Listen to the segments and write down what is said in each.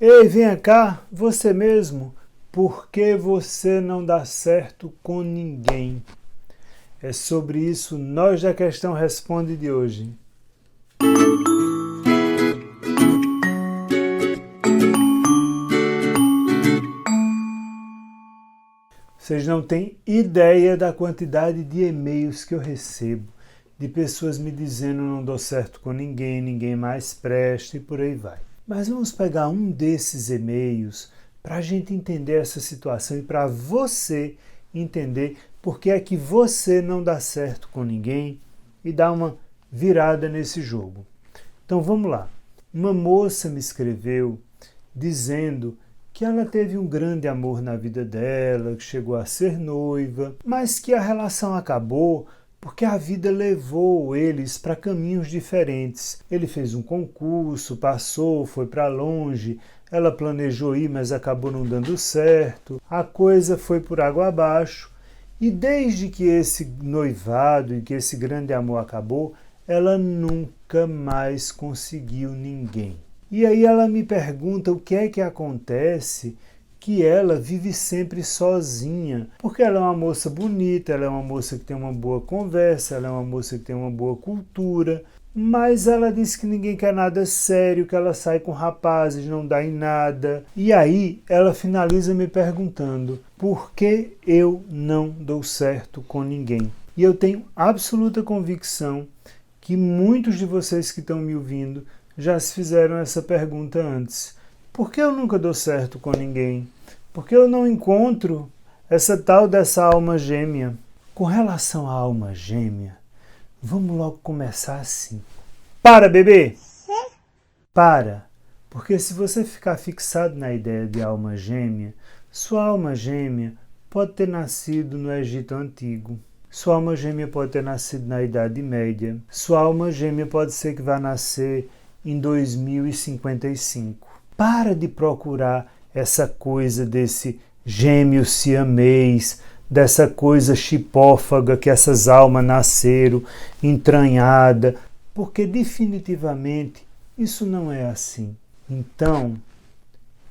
Ei, venha cá, você mesmo. Por que você não dá certo com ninguém? É sobre isso Nós da Questão Responde de hoje. Vocês não têm ideia da quantidade de e-mails que eu recebo, de pessoas me dizendo não dou certo com ninguém, ninguém mais presta e por aí vai. Mas vamos pegar um desses e-mails para a gente entender essa situação e para você entender por que é que você não dá certo com ninguém e dar uma virada nesse jogo. Então vamos lá. Uma moça me escreveu dizendo que ela teve um grande amor na vida dela, que chegou a ser noiva, mas que a relação acabou porque a vida levou eles para caminhos diferentes. Ele fez um concurso, passou, foi para longe, ela planejou ir, mas acabou não dando certo. A coisa foi por água abaixo. E desde que esse noivado e que esse grande amor acabou, ela nunca mais conseguiu ninguém. E aí ela me pergunta o que é que acontece que ela vive sempre sozinha, porque ela é uma moça bonita, ela é uma moça que tem uma boa conversa, ela é uma moça que tem uma boa cultura, mas ela diz que ninguém quer nada sério, que ela sai com rapazes, não dá em nada. E aí ela finaliza me perguntando por que eu não dou certo com ninguém. E eu tenho absoluta convicção que muitos de vocês que estão me ouvindo já se fizeram essa pergunta antes. Por que eu nunca dou certo com ninguém? Por que eu não encontro essa tal dessa alma gêmea? Com relação à alma gêmea, vamos logo começar assim. Para, bebê! Para! Porque se você ficar fixado na ideia de alma gêmea, sua alma gêmea pode ter nascido no Egito Antigo. Sua alma gêmea pode ter nascido na Idade Média. Sua alma gêmea pode ser que vá nascer em 2055. Para de procurar essa coisa desse gêmeo siamês, dessa coisa chipófaga que essas almas nasceram, entranhada, porque definitivamente isso não é assim. Então,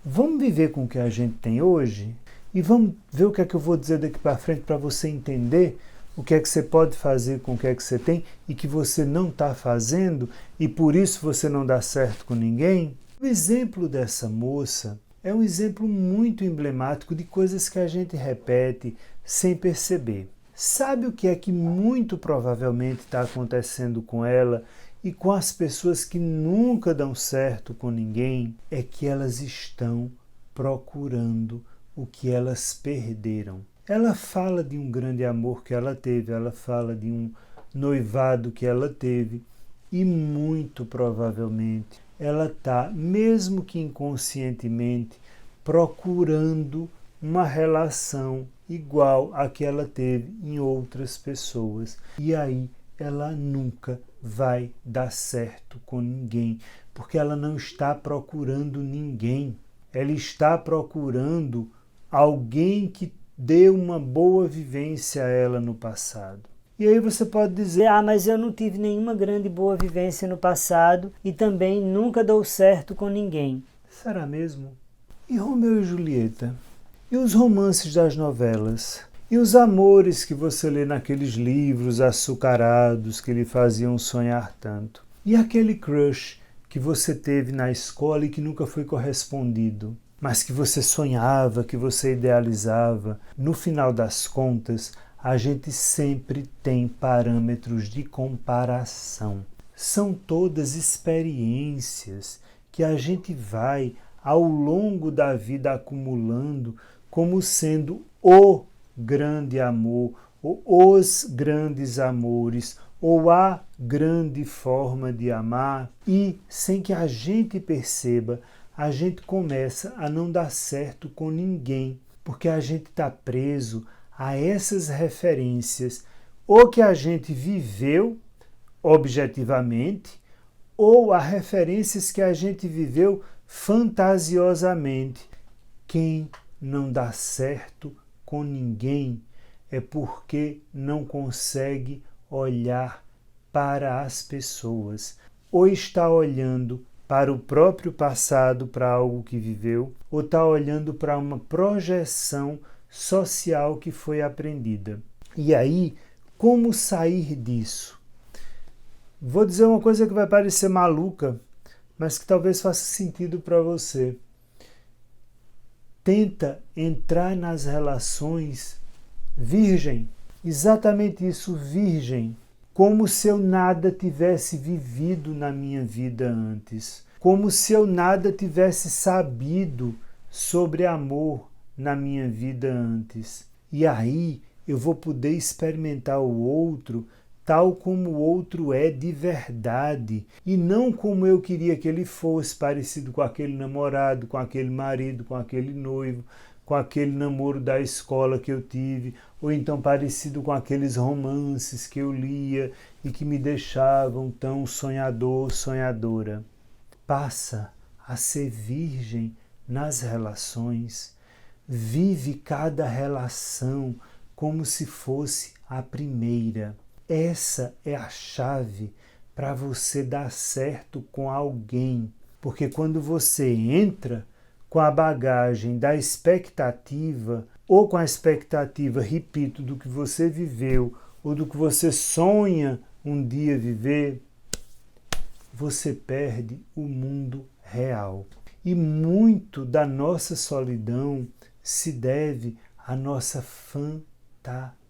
vamos viver com o que a gente tem hoje e vamos ver o que é que eu vou dizer daqui para frente para você entender o que é que você pode fazer com o que é que você tem e que você não está fazendo e por isso você não dá certo com ninguém? O exemplo dessa moça é um exemplo muito emblemático de coisas que a gente repete sem perceber. Sabe o que é que muito provavelmente está acontecendo com ela e com as pessoas que nunca dão certo com ninguém? É que elas estão procurando o que elas perderam. Ela fala de um grande amor que ela teve, ela fala de um noivado que ela teve e muito provavelmente ela está, mesmo que inconscientemente, procurando uma relação igual à que ela teve em outras pessoas. E aí ela nunca vai dar certo com ninguém, porque ela não está procurando ninguém. Ela está procurando alguém que deu uma boa vivência a ela no passado. E aí você pode dizer, mas eu não tive nenhuma grande boa vivência no passado e também nunca dou certo com ninguém. Será mesmo? E Romeu e Julieta? E os romances das novelas? E os amores que você lê naqueles livros açucarados que lhe faziam sonhar tanto? E aquele crush que você teve na escola e que nunca foi correspondido, mas que você sonhava, que você idealizava? No final das contas, a gente sempre tem parâmetros de comparação. São todas experiências que a gente vai, ao longo da vida, acumulando como sendo o grande amor, ou os grandes amores, ou a grande forma de amar. E, sem que a gente perceba, a gente começa a não dar certo com ninguém, porque a gente está preso a essas referências, ou que a gente viveu objetivamente, ou a referências que a gente viveu fantasiosamente. Quem não dá certo com ninguém é porque não consegue olhar para as pessoas, ou está olhando para o próprio passado, para algo que viveu, ou está olhando para uma projeção social que foi aprendida. E aí, como sair disso? Vou dizer uma coisa que vai parecer maluca, mas que talvez faça sentido para você. Tenta entrar nas relações virgem. Exatamente isso, virgem. Como se eu nada tivesse vivido na minha vida antes. Como se eu nada tivesse sabido sobre amor na minha vida antes. E aí eu vou poder experimentar o outro tal como o outro é de verdade, e não como eu queria que ele fosse, parecido com aquele namorado, com aquele marido, com aquele noivo, com aquele namoro da escola que eu tive, ou então parecido com aqueles romances que eu lia e que me deixavam tão sonhador, sonhadora. Passa a ser virgem nas relações, vive cada relação como se fosse a primeira. Essa é a chave para você dar certo com alguém, porque quando você entra com a bagagem da expectativa, ou com a expectativa, repito, do que você viveu, ou do que você sonha um dia viver, você perde o mundo real. E muito da nossa solidão se deve à nossa fantasia.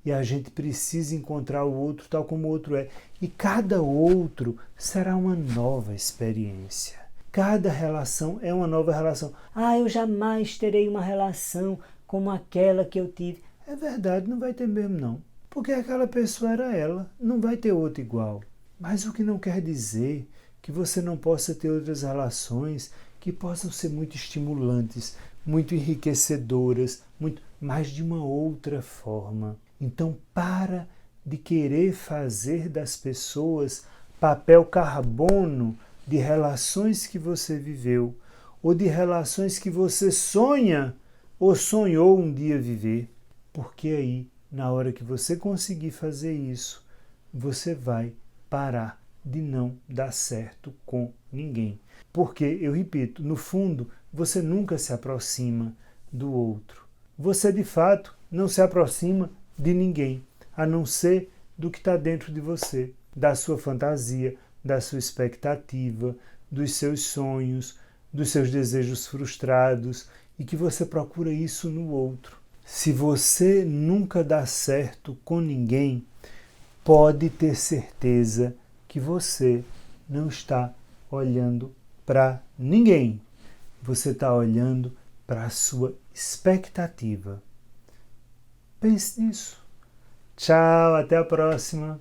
E a gente precisa encontrar o outro tal como o outro é. E cada outro será uma nova experiência. Cada relação é uma nova relação. Eu jamais terei uma relação como aquela que eu tive. É verdade, não vai ter mesmo não. Porque aquela pessoa era ela, não vai ter outra igual. Mas o que não quer dizer que você não possa ter outras relações que possam ser muito estimulantes, muito enriquecedoras, mas de uma outra forma. Então para de querer fazer das pessoas papel carbono de relações que você viveu, ou de relações que você sonha ou sonhou um dia viver. Porque aí, na hora que você conseguir fazer isso, você vai parar de não dar certo com ninguém. Porque, eu repito, no fundo, você nunca se aproxima do outro. Você, de fato, não se aproxima de ninguém, a não ser do que está dentro de você, da sua fantasia, da sua expectativa, dos seus sonhos, dos seus desejos frustrados, e que você procura isso no outro. Se você nunca dá certo com ninguém, pode ter certeza que você não está olhando para ninguém. Você está olhando para a sua expectativa. Pense nisso. Tchau, até a próxima.